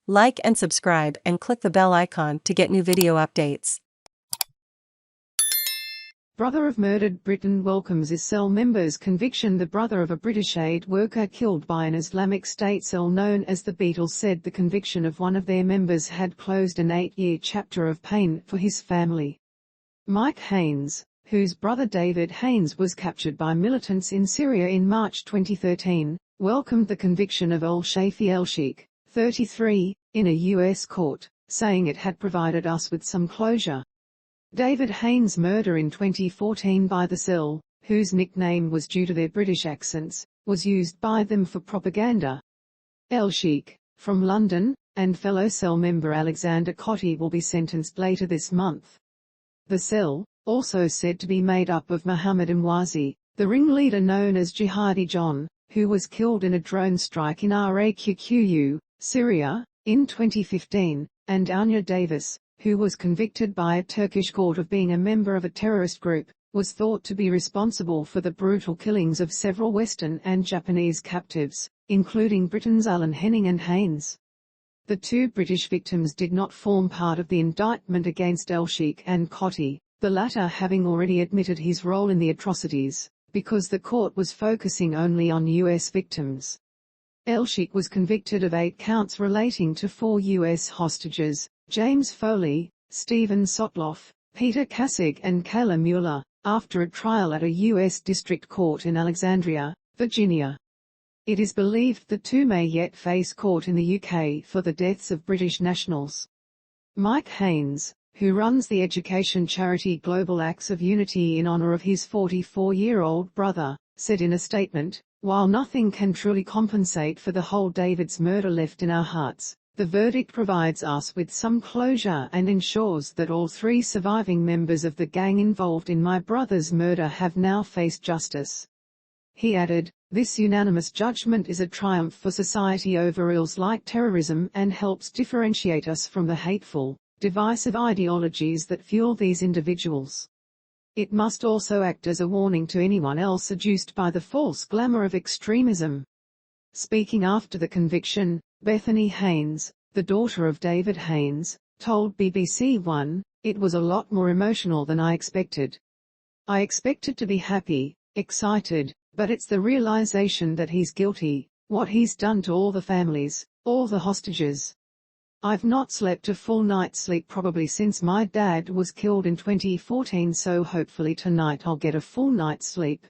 Like and subscribe and click the bell icon to get new video updates. Brother of murdered Briton welcomes his cell member's conviction. The brother of a British aid worker killed by an Islamic State cell known as the Beatles said the conviction of one of their members had closed an 8-year chapter of pain for his family. Mike Haines, whose brother David Haines was captured by militants in Syria in March 2013, welcomed the conviction of Shafee Elsheikh, 33, in a U.S. court, saying it had provided us with some closure. David Haines' murder in 2014 by the cell, whose nickname was due to their British accents, was used by them for propaganda. Elsheikh, from London, and fellow cell member Alexanda Kotey will be sentenced later this month. The cell, also said to be made up of Mohammed Emwazi, the ringleader known as Jihadi John, who was killed in a drone strike in Raqqu, Syria, in 2015, and Aine Davis, who was convicted by a Turkish court of being a member of a terrorist group, was thought to be responsible for the brutal killings of several Western and Japanese captives, including Britons Henning and Haines. The two British victims did not form part of the indictment against Elsheikh and Kotey, the latter having already admitted his role in the atrocities, because the court was focusing only on U.S. victims. Elsheikh was convicted of 8 counts relating to 4 U.S. hostages, James Foley, Stephen Sotloff, Peter Kassig and Kayla Mueller, after a trial at a U.S. district court in Alexandria, Virginia. It is believed the two may yet face court in the UK for the deaths of British nationals. Mike Haines, who runs the education charity Global Acts of Unity in honor of his 44-year-old brother, said in a statement, "While nothing can truly compensate for the hole David's murder left in our hearts, the verdict provides us with some closure and ensures that all 3 surviving members of the gang involved in my brother's murder have now faced justice." He added, "This unanimous judgment is a triumph for society over ills like terrorism and helps differentiate us from the hateful, divisive ideologies that fuel these individuals. It must also act as a warning to anyone else seduced by the false glamour of extremism." Speaking after the conviction, Bethany Haines, the daughter of David Haines, told BBC One, "It was a lot more emotional than I expected. I expected to be happy, excited, but it's the realization that he's guilty, what he's done to all the families, all the hostages. I've not slept a full night's sleep probably since my dad was killed in 2014, so hopefully tonight I'll get a full night's sleep."